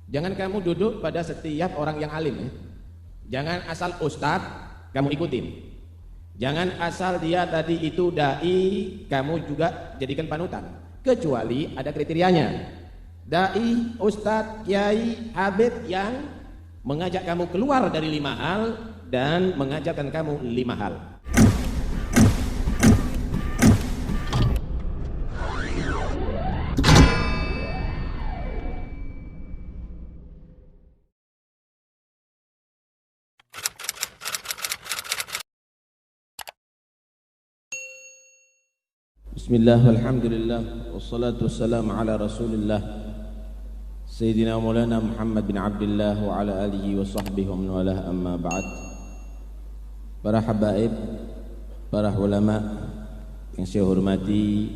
Jangan kamu duduk pada setiap orang yang alim ya. Jangan asal ustadz kamu ikutin. Jangan asal dia tadi itu dai kamu juga jadikan panutan. Kecuali ada kriterianya. Dai, ustadz, kiai, habib yang mengajak kamu keluar dari 5 hal dan mengajarkan kamu 5 hal. Bismillah, alhamdulillah, wassalatu wassalamu ala rasulillah Sayyidina Maulana Muhammad bin Abdullah wa ala alihi wa sahbihi wa man walah, amma ba'd. Para habaib, para ulama yang saya hormati,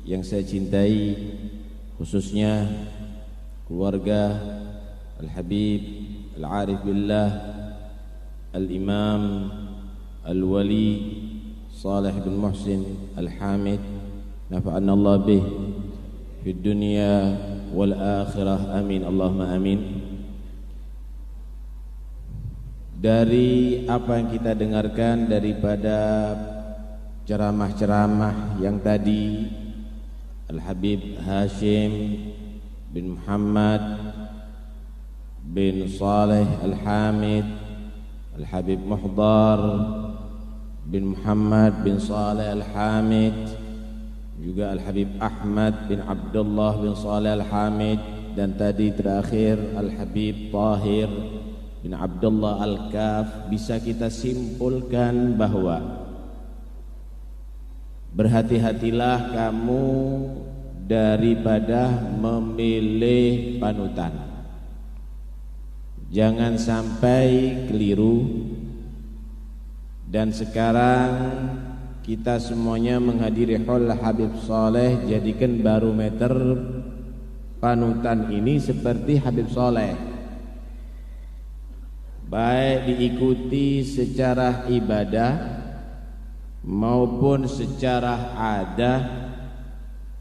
yang saya cintai, khususnya keluarga Al-Habib Al-Arif Billah Al-Imam Al-Wali Salih bin Muhsin Al-Hamid, nafa'anna Allah bih fi dunya wal akhirah, amin Allahumma amin. Dari apa yang kita dengarkan daripada ceramah-ceramah yang tadi, Al-Habib Hashim bin Muhammad bin Salih Al-Hamid, Al-Habib Muhdar bin Muhammad bin Salih Al-Hamid, juga Al-Habib Ahmad bin Abdullah bin Salih Al-Hamid, dan tadi terakhir Al-Habib Tahir bin Abdullah Al-Kaf. Bisa kita simpulkan bahwa berhati-hatilah kamu daripada memilih panutan. Jangan sampai keliru. Dan sekarang kita semuanya menghadiri haul Habib Saleh, jadikan barometer panutan ini seperti Habib Saleh, baik diikuti secara ibadah maupun secara adat,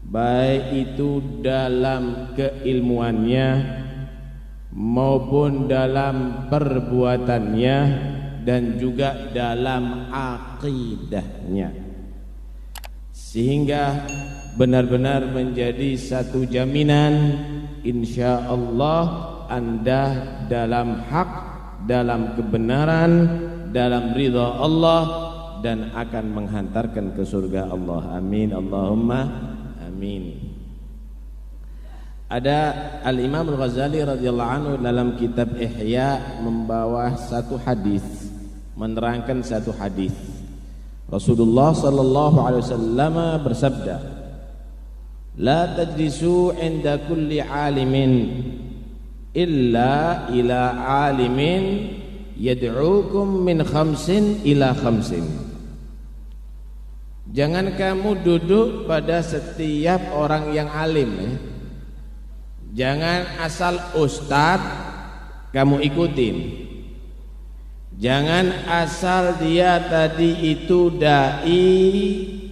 baik itu dalam keilmuannya maupun dalam perbuatannya dan juga dalam akidahnya, sehingga benar-benar menjadi satu jaminan insyaallah Anda dalam hak, dalam kebenaran, dalam ridha Allah, dan akan menghantarkan ke surga Allah. Amin Allahumma amin. Ada Al-Imam Al-Ghazali radhiyallahu anhu dalam kitab Ihya membawa satu hadis, menerangkan satu hadis. Rasulullah sallallahu alaihi wasallam bersabda, "La tajlisu 'inda kulli 'alimin illa ila 'alimin yad'ukum min khamsin ila khamsin." Jangan kamu duduk pada setiap orang yang alim ya. Jangan asal ustadz kamu ikutin. Jangan asal dia tadi itu dai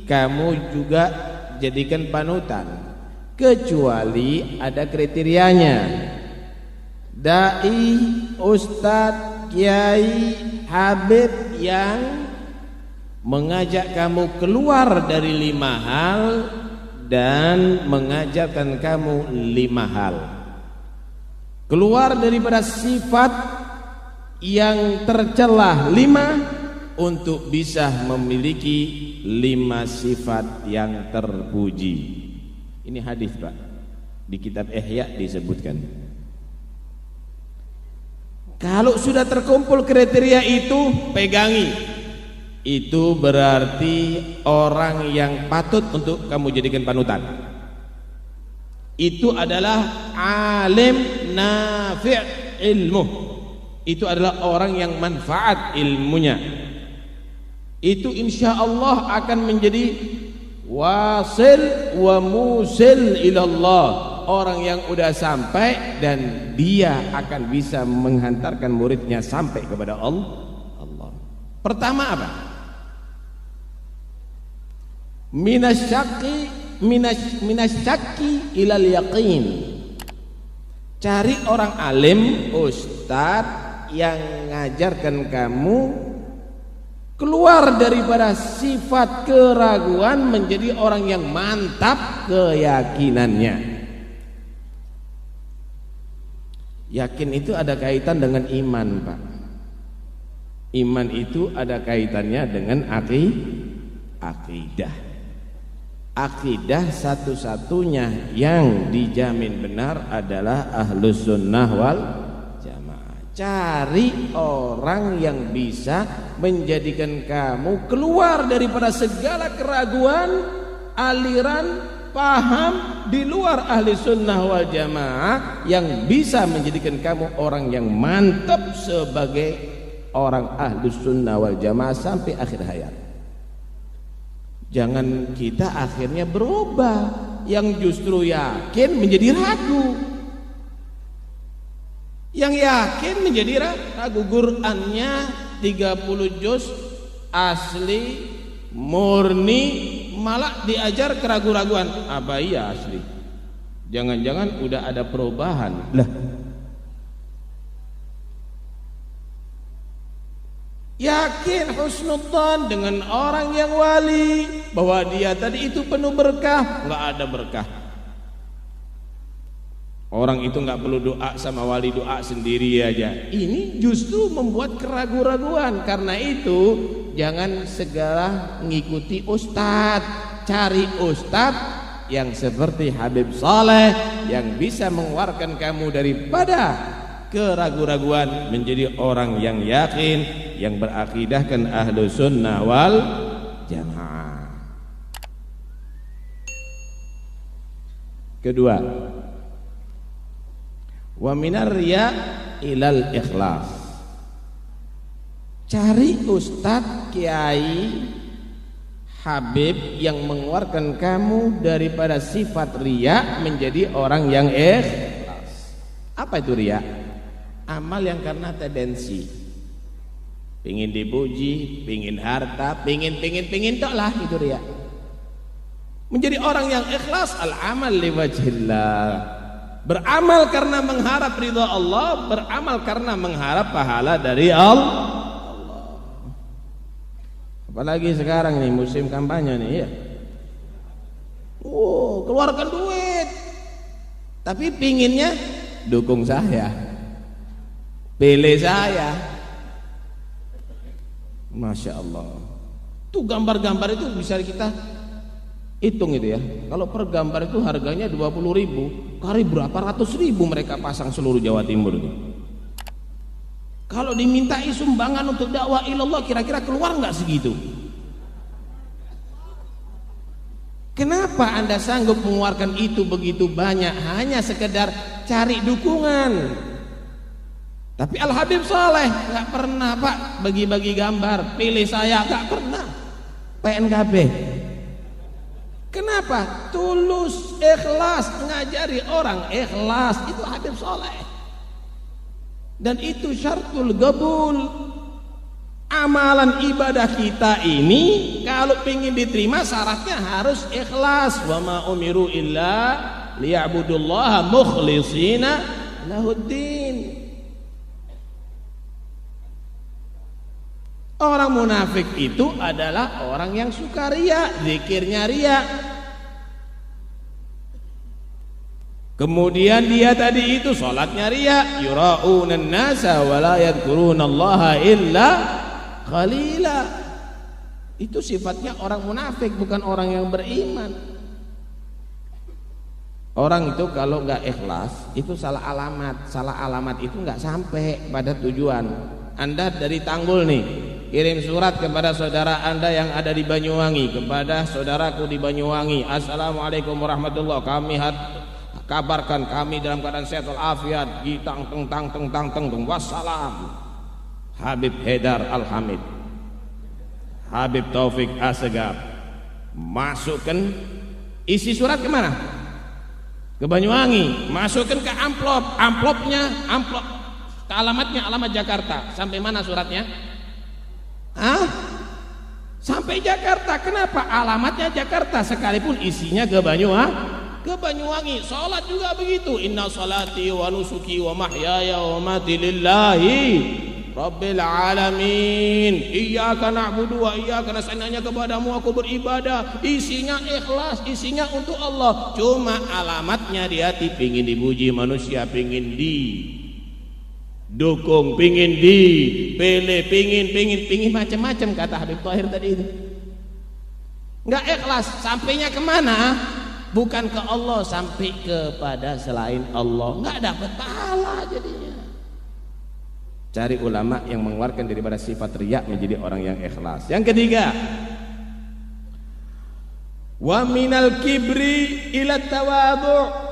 kamu juga jadikan panutan. Kecuali ada kriterianya. Dai, ustadz, kiai, habib yang mengajak kamu keluar dari 5 hal dan mengajarkan kamu 5 hal. Keluar daripada sifat yang tercelah 5 untuk bisa memiliki 5 sifat yang terpuji. Ini hadis Pak, di kitab Ihya disebutkan. Kalau sudah terkumpul kriteria itu, pegangi. Itu berarti orang yang patut untuk kamu jadikan panutan. Itu adalah alim nafi' ilmu. Itu adalah orang yang manfaat ilmunya. Itu insya Allah akan menjadi wasil wa musil ilallah, orang yang udah sampai dan dia akan bisa menghantarkan muridnya sampai kepada Allah. Pertama apa? Minasyaki ilal yaqin. Cari orang alim, ustadz yang ngajarkan kamu keluar daripada sifat keraguan menjadi orang yang mantap keyakinannya. Yakin itu ada kaitan dengan iman, Pak. Iman itu ada kaitannya dengan akidah. Akidah satu-satunya yang dijamin benar adalah ahlus sunnah wal jamaah. Cari orang yang bisa menjadikan kamu keluar daripada segala keraguan, aliran, paham di luar ahli sunnah wal jamaah yang bisa menjadikan kamu orang yang mantap sebagai orang ahli sunnah wal jamaah sampai akhir hayat. Jangan kita akhirnya berubah, yang justru yakin menjadi ragu, yang yakin menjadi ragu. Qurannya 30 juz asli murni, malah diajar keraguan-raguan. Apa iya asli? Jangan-jangan udah ada perubahan lah. Yakin husnudzan dengan orang yang wali, bahwa dia tadi itu penuh berkah. Nggak ada berkah. Orang itu nggak perlu doa sama wali, doa sendiri aja. Ini justru membuat keraguan-raguan. Karena itu jangan segala ngikuti ustadz. Cari ustadz yang seperti Habib Saleh, yang bisa mengeluarkan kamu daripada keraguan-raguan menjadi orang yang yakin, yang berakidahkan ahlu sunnah wal jamaah. Kedua, wa minar riya ilal ikhlas. Cari ustadz, kiai, habib yang mengeluarkan kamu daripada sifat riya menjadi orang yang ikhlas. Apa itu riya? Amal yang karena tendensi, pingin dipuji, pingin harta, pingin tok lah, itu riya. Menjadi orang yang ikhlas, al-amal liwajhillah, beramal karena mengharap ridha Allah, beramal karena mengharap pahala dari Allah. Apalagi sekarang nih musim kampanye nih ya. Keluarkan duit, tapi pinginnya dukung saya, pilih saya. Masya Allah. Tuh gambar-gambar itu bisa kita hitung itu ya. Kalau per gambar itu harganya 20.000, kali berapa ratus ribu mereka pasang seluruh Jawa Timur itu. Kalau dimintai sumbangan untuk dakwah ilallah, kira-kira keluar nggak segitu? Kenapa Anda sanggup mengeluarkan itu begitu banyak hanya sekedar cari dukungan? Tapi Al Habib Saleh nggak pernah Pak bagi-bagi gambar, pilih saya, nggak pernah. PNKB. Kenapa? Tulus, ikhlas, ngajari orang ikhlas, itu Habib Saleh. Dan itu syartul qabul. Amalan ibadah kita ini kalau ingin diterima syaratnya harus ikhlas. Wa ma umiru illa liya'budullaha mukhlishina lahuddin. Orang munafik itu adalah orang yang suka riya, zikirnya riya. Kemudian dia tadi itu salatnya riya, yura'unan nasa wa la yadhkurunallaha illa qalila. Itu sifatnya orang munafik, bukan orang yang beriman. Orang itu kalau nggak ikhlas itu salah alamat itu nggak sampai pada tujuan. Anda dari Tanggul nih, kirim surat kepada saudara Anda yang ada di Banyuwangi, kepada saudaraku di Banyuwangi, assalamualaikum warahmatullahi wabarakatuh, kabarkan kami dalam keadaan sehat walafiat, tang wassalam. Habib Haidar Al-Hamid, Habib Taufik Assegaf. Masukkan isi surat kemana? Ke Banyuwangi. Masukkan ke amplopnya ke alamat Jakarta. Sampai mana suratnya? Sampai Jakarta. Kenapa? Alamatnya Jakarta sekalipun isinya ke ke Banyuwangi, sholat juga begitu. Inna salati wa nusuki wa mahyaya wa mati lillahi Rabbil alamin. Iyyaka na'budu wa iyyaka nasta'in. Hanya kepadamu aku beribadah. Isinya ikhlas, isinya untuk Allah. Cuma alamatnya di hati, pingin dipuji manusia, pingin dukung, pingin dipilih, pingin macam-macam kata Habib Thahir tadi itu. Enggak ikhlas, sampainya kemana? Bukan ke Allah, sampai kepada selain Allah. Enggak dapat pahala jadinya. Cari ulama yang mengeluarkan daripada sifat riya menjadi orang yang ikhlas. Yang ketiga, wa minal kibri ila tawadhu'.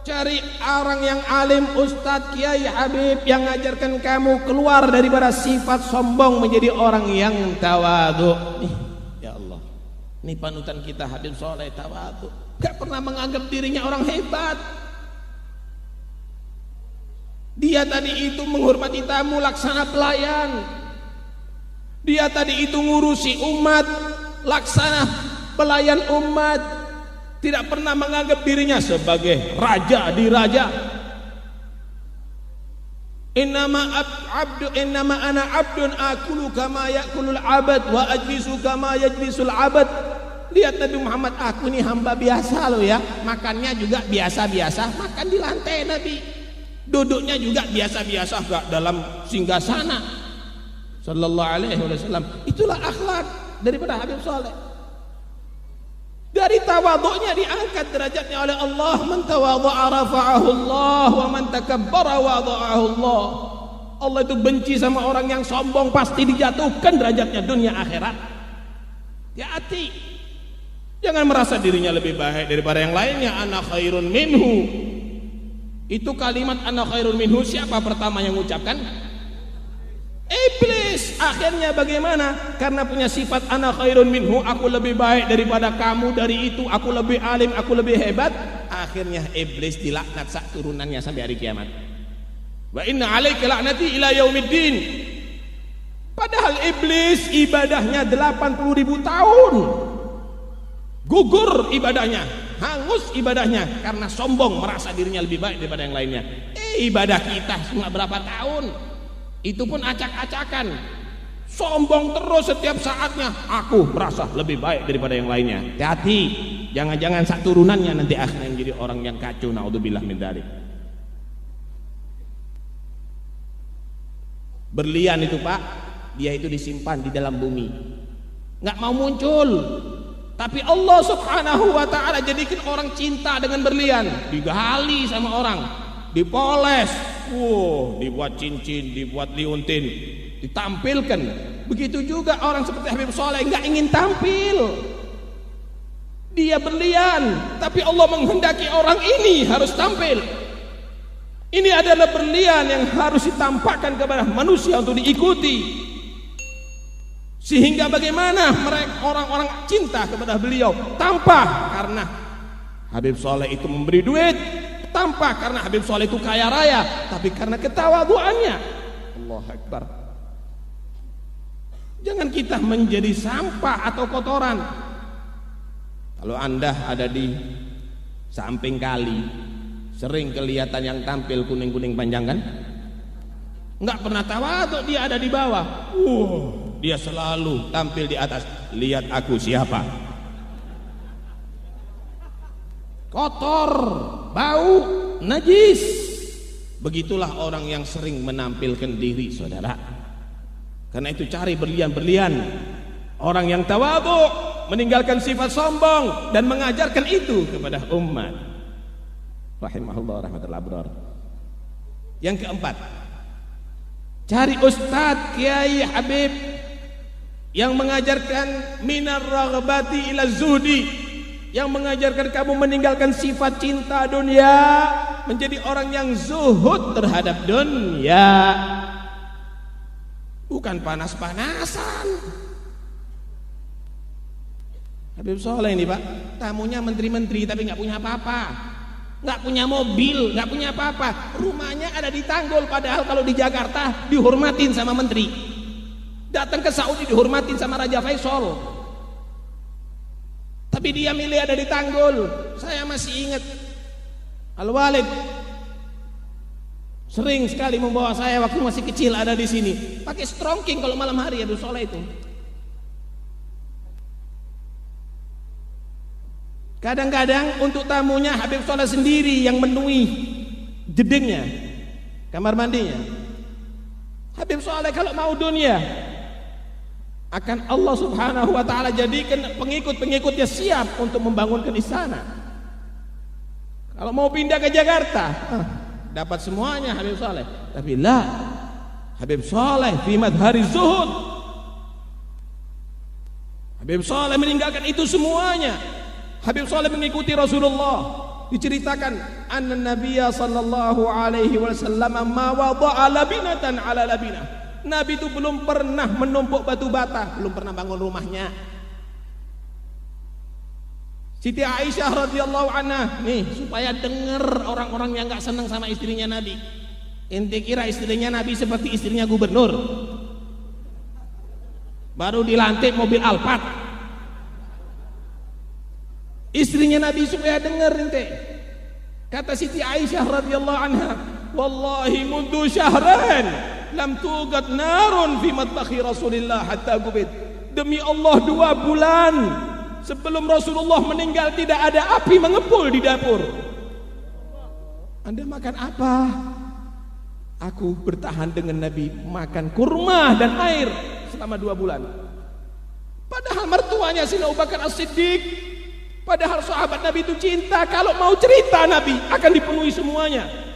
Cari orang yang alim, ustadz, kiai, habib yang ngajarkan kamu keluar daripada sifat sombong menjadi orang yang tawadhu'. Ya Allah, ini panutan kita Habib Soleh, tawadhu'. Gak pernah menganggap dirinya orang hebat. Dia tadi itu menghormati tamu, laksana pelayan. Dia tadi itu ngurusi umat, laksana pelayan umat. Tidak pernah menganggap dirinya sebagai raja di raja. Innama ana abdun akulu kama yakulul abad wa ajlisu kama yajlisul abad. Lihat Nabi Muhammad, aku ini hamba biasa loh ya. Makannya juga biasa-biasa, makan di lantai Nabi. Duduknya juga biasa-biasa, gak dalam singgasana. Sallallahu alaihi wasallam. Itulah akhlak daripada Habib Soleh. Dari tawadhu'nya diangkat derajatnya oleh Allah. Man tawadhu'a rafa'ahu Allah wa man takabbara wadha'ahu Allah. Allah itu benci sama orang yang sombong, pasti dijatuhkan derajatnya dunia akhirat. Hati-hati. Jangan merasa dirinya lebih baik daripada yang lainnya. Ana khairun minhu. Itu kalimat ana khairun minhu, siapa pertama yang mengucapkan? Iblis. Akhirnya bagaimana? Karena punya sifat ana khairun minhu, aku lebih baik daripada kamu, dari itu aku lebih alim, aku lebih hebat. Akhirnya iblis dilaknat sak turunannya sampai hari kiamat. Wa inna alaika la'nati ila yaumiddin. Padahal iblis ibadahnya 80.000 tahun. Gugur ibadahnya, hangus ibadahnya karena sombong, merasa dirinya lebih baik daripada yang lainnya. Ibadah kita cuma berapa tahun, itu pun acak-acakan, sombong terus setiap saatnya. Aku merasa lebih baik daripada yang lainnya. Hati-hati, jangan-jangan sak turunannya nanti akhirnya menjadi orang yang kacau. Naudzubillah min dzalik. Berlian itu Pak, dia itu disimpan di dalam bumi, nggak mau muncul. Tapi Allah subhanahu wa ta'ala jadikan orang cinta dengan berlian. Digali sama orang, dipoles, dibuat cincin, dibuat liuntin, ditampilkan. Begitu juga orang seperti Habib Soleh, nggak ingin tampil. Dia berlian, tapi Allah menghendaki orang ini harus tampil. Ini adalah berlian yang harus ditampakkan kepada manusia untuk diikuti. Sehingga bagaimana mereka orang-orang cinta kepada beliau? Tanpa karena Habib Soleh itu memberi duit, tanpa karena Habib Soleh itu kaya raya, tapi karena ketawadhuannya. Allahu Akbar. Jangan kita menjadi sampah atau kotoran. Kalau Anda ada di samping kali, sering kelihatan yang tampil kuning-kuning panjang kan? Enggak pernah tawadhu, dia ada di bawah. Dia selalu tampil di atas. Lihat aku siapa. Kotor, bau, najis. Begitulah orang yang sering menampilkan diri, saudara. Karena itu cari berlian-berlian. Orang yang tawadhu, meninggalkan sifat sombong dan mengajarkan itu kepada umat. Rahimahullah rahmatul abrar. Yang keempat, cari ustadz, kiai, habib yang mengajarkan minar raghbati ila zuhdi, yang mengajarkan kamu meninggalkan sifat cinta dunia, menjadi orang yang zuhud terhadap dunia, bukan panas-panasan. Habib Soleh ini Pak, tamunya menteri-menteri tapi nggak punya apa-apa, nggak punya mobil, nggak punya apa-apa, rumahnya ada di Tanggul, padahal kalau di Jakarta dihormatin sama menteri. Datang ke Saudi dihormatin sama Raja Faisal, tapi dia milih ada di Tanggul. Saya masih ingat Al-Walid sering sekali membawa saya waktu masih kecil ada di sini, pakai strongking kalau malam hari Habib Soleh itu. Kadang-kadang untuk tamunya Habib Soleh sendiri yang menuhi jedingnya, kamar mandinya. Habib Soleh kalau mau dunia akan Allah Subhanahu wa taala jadikan pengikut-pengikutnya siap untuk membangunkan istana. Kalau mau pindah ke Jakarta, dapat semuanya Habib Soleh. Tapi Habib Soleh fi madhari zuhud. Habib Soleh meninggalkan itu semuanya. Habib Soleh mengikuti Rasulullah. Diceritakan anna Nabiyya sallallahu alaihi wasallam ma wada'a labinatan ala labinah. Nabi itu belum pernah menumpuk batu bata, belum pernah bangun rumahnya. Siti Aisyah radhiyallahu anha, nih supaya dengar orang-orang yang enggak senang sama istrinya Nabi. Ente kira istrinya Nabi seperti istrinya gubernur? Baru dilantik mobil Alphard. Istrinya Nabi supaya dengar ente. Kata Siti Aisyah radhiyallahu anha, wallahi mundu syahran lam tuqad narun fi matbakhi Rasulillah hatta gubid. Demi Allah 2 bulan sebelum Rasulullah meninggal tidak ada api mengepul di dapur. Anda makan apa? Aku bertahan dengan Nabi makan kurma dan air selama 2 bulan. Padahal mertuanya Sayyidina Abu Bakar As-Siddiq, padahal sahabat Nabi itu cinta, kalau mau cerita Nabi akan dipenuhi semuanya.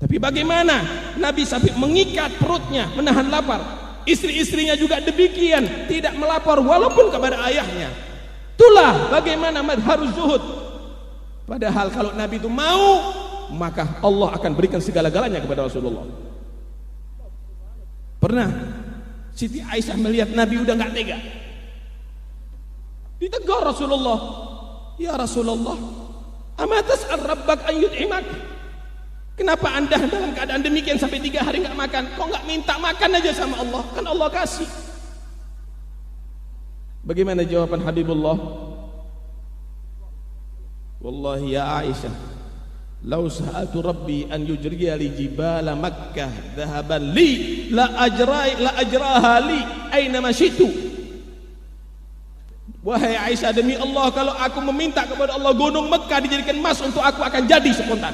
Tapi bagaimana Nabi sampai mengikat perutnya, menahan lapar. Istri-istrinya juga demikian, tidak melapor walaupun kepada ayahnya. Itulah bagaimana madharuz zuhud. Padahal kalau Nabi itu mau, maka Allah akan berikan segala-galanya kepada Rasulullah. Pernah Siti Aisyah melihat Nabi udah gak tega, ditegur Rasulullah, ya Rasulullah, ama tas'al rabbak an yut'imak? Kenapa anda dalam keadaan demikian sampai 3 hari nggak makan? Kok nggak minta makan aja sama Allah? Kan Allah kasih. Bagaimana jawaban Habibullah? Wallahi ya Aisyah, law sa'atu rabbi an yujriya li jibala Makkah dhahaban li la ajraha li aina masyitu. Wahai Aisyah, demi Allah kalau aku meminta kepada Allah gunung Mekah dijadikan emas untuk aku akan jadi spontan.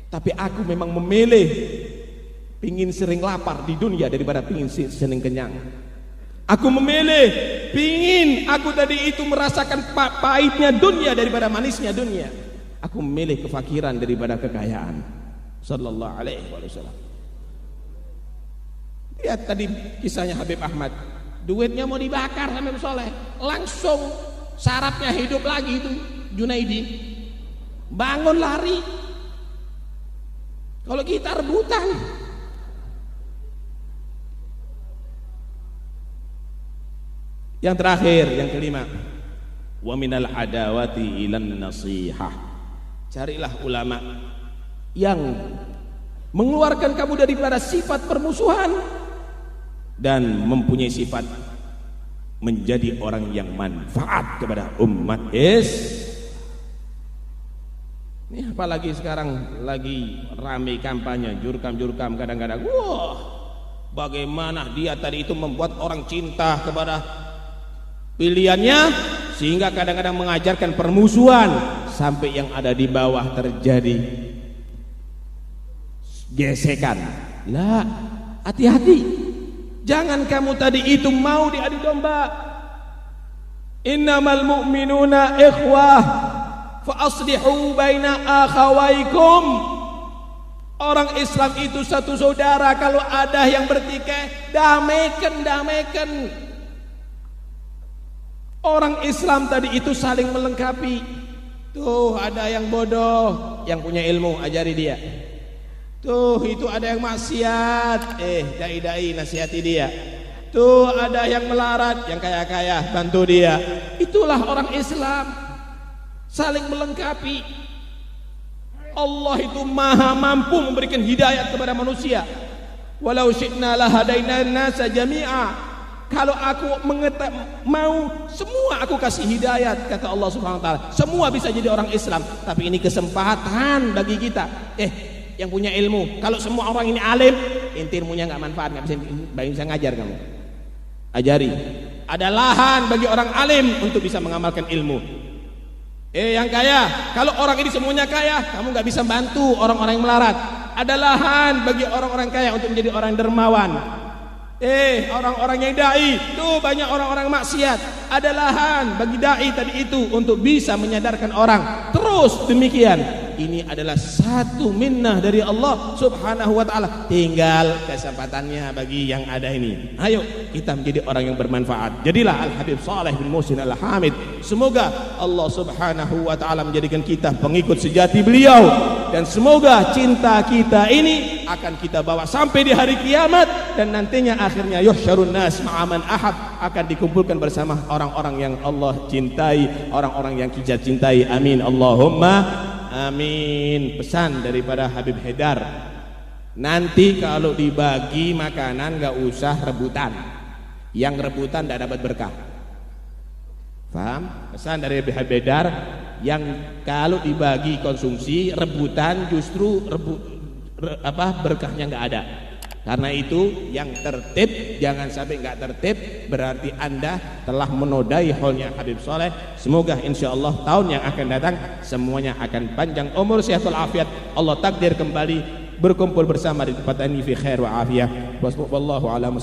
Tapi aku memang memilih pingin sering lapar di dunia daripada pingin sering kenyang. Aku memilih pingin aku tadi itu merasakan pahitnya dunia daripada manisnya dunia. Aku memilih kefakiran daripada kekayaan. Sallallahu alaihi wasallam. Lihat tadi kisahnya Habib Ahmad. Duitnya mau dibakar sama Habib Soleh, langsung sarafnya hidup lagi itu Junaidi, bangun lari. Kalau kita rebutan. Yang terakhir, yang kelima, wa minal adawati ilan nasihah. Carilah ulama yang mengeluarkan kamu daripada sifat permusuhan dan mempunyai sifat menjadi orang yang manfaat kepada umat Ini apalagi sekarang lagi ramai kampanye jurkam kadang-kadang. Wah, bagaimana dia tadi itu membuat orang cinta kepada pilihannya sehingga kadang-kadang mengajarkan permusuhan sampai yang ada di bawah terjadi gesekan. Lah, hati-hati. Jangan kamu tadi itu mau diadu domba. Innamal mu'minuna ikhwah fa aslihu baina akhawaikum. Orang Islam itu satu saudara. Kalau ada yang bertikai, damaikan. Orang Islam tadi itu saling melengkapi. Tuh ada yang bodoh, yang punya ilmu ajari dia. Tuh itu ada yang maksiat, dai-dai nasihati dia. Tuh ada yang melarat, yang kaya-kaya bantu dia. Itulah orang Islam, saling melengkapi. Allah itu maha mampu memberikan hidayah kepada manusia. Walau syi'na lahadaina nasa jami'a. Kalau aku mau semua aku kasih hidayat, kata Allah Subhanahu wa taala. Semua bisa jadi orang Islam, tapi ini kesempatan bagi kita. Yang punya ilmu, kalau semua orang ini alim, ilmunya nggak manfaat, nggak bisa ngajar kamu. Ajari. Ada lahan bagi orang alim untuk bisa mengamalkan ilmu. Yang kaya, kalau orang ini semuanya kaya, kamu nggak bisa bantu orang-orang yang melarat. Ada lahan bagi orang-orang kaya untuk menjadi orang dermawan. Orang-orang yang dai, tuh banyak orang-orang maksiat. Ada lahan bagi dai tadi itu untuk bisa menyadarkan orang. Terus demikian. Ini adalah satu minnah dari Allah Subhanahu wa taala. Tinggal kesempatannya bagi yang ada ini. Ayo kita menjadi orang yang bermanfaat. Jadilah Al-Habib Shalih bin Muhsin Al-Hamid. Semoga Allah Subhanahu wa taala menjadikan kita pengikut sejati beliau, dan semoga cinta kita ini akan kita bawa sampai di hari kiamat, dan nantinya akhirnya yuhsyarun nas ma'aman ahad, akan dikumpulkan bersama orang-orang yang Allah cintai, orang-orang yang kita cintai. Amin Allahumma amin. Pesan daripada Habib Haidar, nanti kalau dibagi makanan gak usah rebutan. Yang rebutan tidak dapat berkah. Paham? Pesan dari Habib Haidar, yang kalau dibagi konsumsi rebutan justru berkahnya gak ada. Karena itu yang tertib, jangan sampai nggak tertib, berarti Anda telah menodai haulnya Habib Shalih. Semoga insyaallah tahun yang akan datang semuanya akan panjang umur, sehat walafiat. Allah takdir kembali berkumpul bersama di tempat ini fi khair wa afiyah. Wallahu a'lam.